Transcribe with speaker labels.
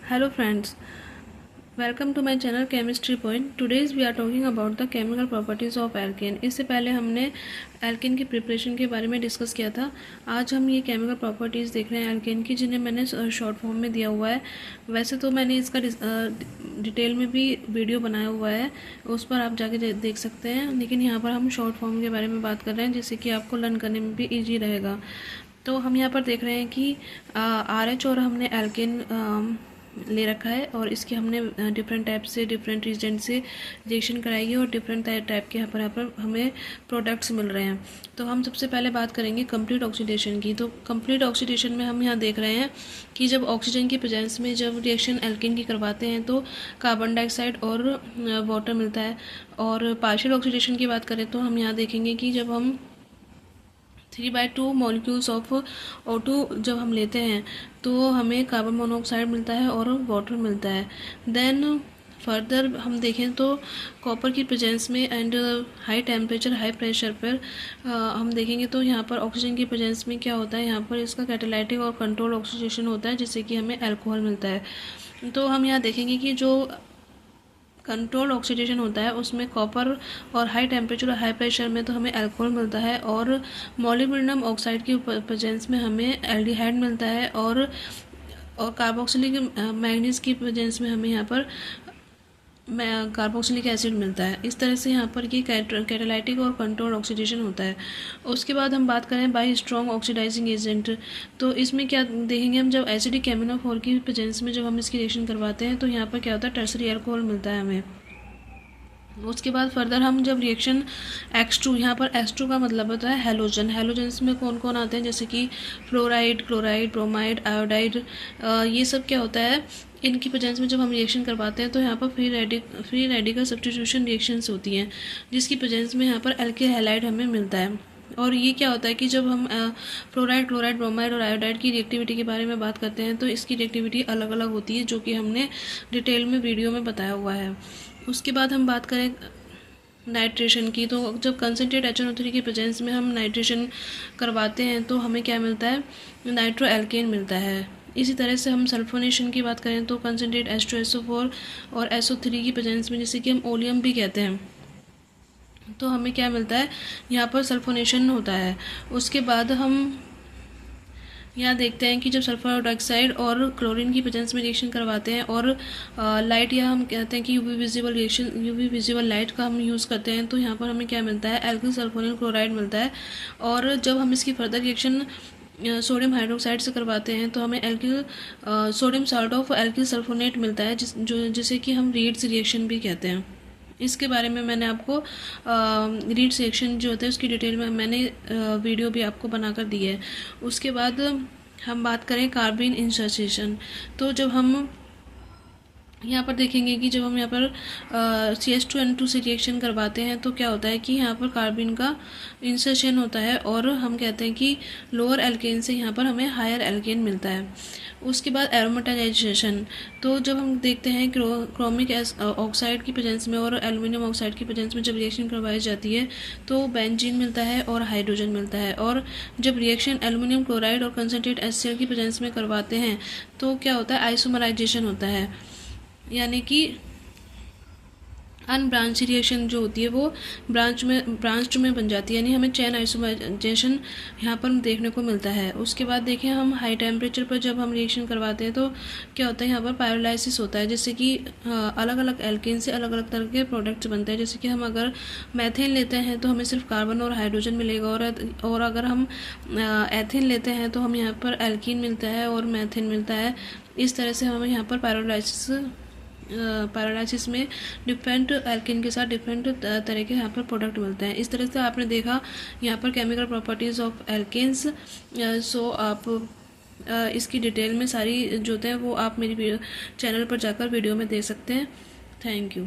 Speaker 1: Hello friends, welcome to my channel Chemistry Point. Today we are talking about the chemical properties of alkane. इससे पहले हमने alkene की preparation के बारे में डिस्कस किया था। आज हम ये केमिकल प्रॉपर्टीज़ देख रहे हैं एल्केन की, जिन्हें मैंने शॉर्ट फॉर्म में दिया हुआ है। वैसे तो मैंने इसका डिटेल में भी वीडियो बनाया हुआ है, उस पर आप जाके देख सकते हैं, लेकिन यहाँ पर हम शॉर्ट फॉर्म के बारे में बात कर रहे हैं, जिससे कि आपको लर्न करने में भी ईजी रहेगा। तो हम यहाँ पर देख रहे हैं कि RH और हमने एल्केन ले रखा है, और इसके हमने डिफरेंट टाइप से डिफरेंट रीजेंट से रिएक्शन कराई है, और डिफरेंट टाइप के यहाँ पर हमें प्रोडक्ट्स मिल रहे हैं। तो हम सबसे पहले बात करेंगे कंप्लीट ऑक्सीडेशन की। तो कंप्लीट ऑक्सीडेशन में हम यहाँ देख रहे हैं कि जब ऑक्सीजन की प्रेजेंस में जब रिएक्शन एल्केन की करवाते हैं तो कार्बन डाइऑक्साइड और वाटर मिलता है। और पार्शियल ऑक्सीडेशन की बात करें तो हम यहाँ देखेंगे कि जब हम 3/2 मॉलिक्यूल्स ऑफ O2 जब हम लेते हैं तो हमें कार्बन मोनोऑक्साइड मिलता है और वाटर मिलता है। देन फर्दर हम देखें तो कॉपर की प्रेजेंस में and high temperature high pressure पर हम देखेंगे तो यहाँ पर ऑक्सीजन की प्रेजेंस में क्या होता है, यहाँ पर इसका कैटालाइटिक और कंट्रोल ऑक्सीडेशन होता है, जिससे कि हमें अल्कोहल मिलता है। तो हम यहाँ देखेंगे कि जो कंट्रोल ऑक्सीडेशन होता है उसमें कॉपर और हाई टेम्परेचर और हाई प्रेशर में तो हमें अल्कोहल मिलता है, और मोलिब्डेनम ऑक्साइड की प्रेजेंस में हमें एल्डिहाइड मिलता है, और कार्बोक्सिलिक मैंगनीज की प्रेजेंस में हमें यहाँ पर कार्बोक्सिलिक एसिड मिलता है। इस तरह से यहाँ पर ये कैटालाइटिक और कंट्रोल ऑक्सीडेशन होता है। उसके बाद हम बात करें बाई स्ट्रॉन्ग ऑक्सीडाइजिंग एजेंट, तो इसमें क्या देखेंगे हम, जब एसिडिक एमिनोफोर की प्रेजेंस में जब हम इसकी रिएक्शन करवाते हैं तो यहाँ पर क्या होता है, टर्सरी अल्कोहल मिलता है हमें। उसके बाद फर्दर हम जब रिएक्शन X2, यहाँ पर X2 का मतलब होता है हेलोजन। हेलोजन्स में कौन कौन आते हैं, जैसे कि फ्लोराइड, क्लोराइड, ब्रोमाइड, आयोडाइड, ये सब क्या होता है, इनकी प्रेजेंस में जब हम रिएक्शन करवाते हैं तो यहाँ पर फ्री रेडिकल सब्स्टिट्यूशन रिएक्शंस होती हैं, जिसकी प्रेजेंस में यहाँ पर एल्किल हैलाइड हमें मिलता है। और ये क्या होता है कि जब हम फ्लोराइड, क्लोराइड, ब्रोमाइड और आयोडाइड की रिएक्टिविटी के बारे में बात करते हैं तो इसकी रिएक्टिविटी अलग अलग होती है, जो कि हमने डिटेल में वीडियो में बताया हुआ है। उसके बाद हम बात करें नाइट्रेशन की, तो जब कंसनट्रेट HNO3 की प्रेजेंस में हम नाइट्रेशन करवाते हैं तो हमें क्या मिलता है, नाइट्रो एल्केन मिलता है। इसी तरह से हम सल्फोनेशन की बात करें तो कंसनट्रेट H2SO4 और SO3 की प्रेजेंस में, जिसे कि हम ओलियम भी कहते हैं, तो हमें क्या मिलता है, यहाँ पर सल्फोनेशन होता है। उसके बाद हम यहाँ देखते हैं कि जब सल्फर डाइऑक्साइड और क्लोरीन की प्रेजेंस में रिएक्शन करवाते हैं और लाइट, या हम कहते हैं कि यूवी विजिबल लाइट का हम यूज़ करते हैं, तो यहाँ पर हमें क्या मिलता है, एल्किल सल्फोनिल क्लोराइड मिलता है। और जब हम इसकी फर्दर रिएक्शन सोडियम हाइड्रोक्साइड से करवाते हैं तो हमें sodium salt of alkyl sulphonate मिलता है, जिसे कि हम रीड्स रिएक्शन भी कहते हैं। इसके बारे में मैंने आपको रीड्स रिएक्शन जो होता है उसकी डिटेल में मैंने वीडियो भी आपको बनाकर दी है। उसके बाद हम बात करें कार्बिन इंसर्शन, तो जब हम यहाँ पर देखेंगे कि जब हम यहाँ पर CH2N2 से रिएक्शन करवाते हैं तो क्या होता है कि यहाँ पर कार्बिन का इंसर्शन होता है, और हम कहते हैं कि लोअर एल्केन से यहाँ पर हमें हायर एल्केन मिलता है। उसके बाद एरोमेटाइजेशन, तो जब हम देखते हैं क्रोमिक ऑक्साइड की प्रेजेंस में और एल्युमिनियम ऑक्साइड की प्रेजेंस में जब रिएक्शन करवाई जाती है तो बेंजीन मिलता है और हाइड्रोजन मिलता है। और जब रिएक्शन एल्युमिनियम क्लोराइड और कंसनट्रेट HCl की प्रेजेंस में करवाते हैं तो क्या होता है, आइसोमराइजेशन होता है, यानी कि अनब्रांच रिएक्शन जो होती है वो ब्रांच्ड में बन जाती है, यानी हमें चेन आइसोमराइजेशन यहाँ पर देखने को मिलता है। उसके बाद देखें हम हाई टेम्परेचर पर जब हम रिएक्शन करवाते हैं तो क्या होता है, यहाँ पर पायरोलाइसिस होता है, जिससे कि अलग अलग एल्केन से अलग अलग तरह के प्रोडक्ट्स बनते हैं। जैसे कि हम अगर मैथेन लेते हैं तो हमें सिर्फ कार्बन और हाइड्रोजन मिलेगा, और अगर हम एथेन लेते हैं तो हमें यहाँ पर एल्कीन मिलता है और मैथेन मिलता है। इस तरह से हमें यहाँ पर पैरालाइसिस में डिफरेंट एल्केन के साथ डिफरेंट तरह के यहाँ पर प्रोडक्ट मिलते हैं। इस तरह से आपने देखा यहाँ पर केमिकल प्रॉपर्टीज़ ऑफ एल्केन्स। सो आप इसकी डिटेल में सारी जो है वो आप मेरी चैनल पर जाकर वीडियो में देख सकते हैं। Thank you.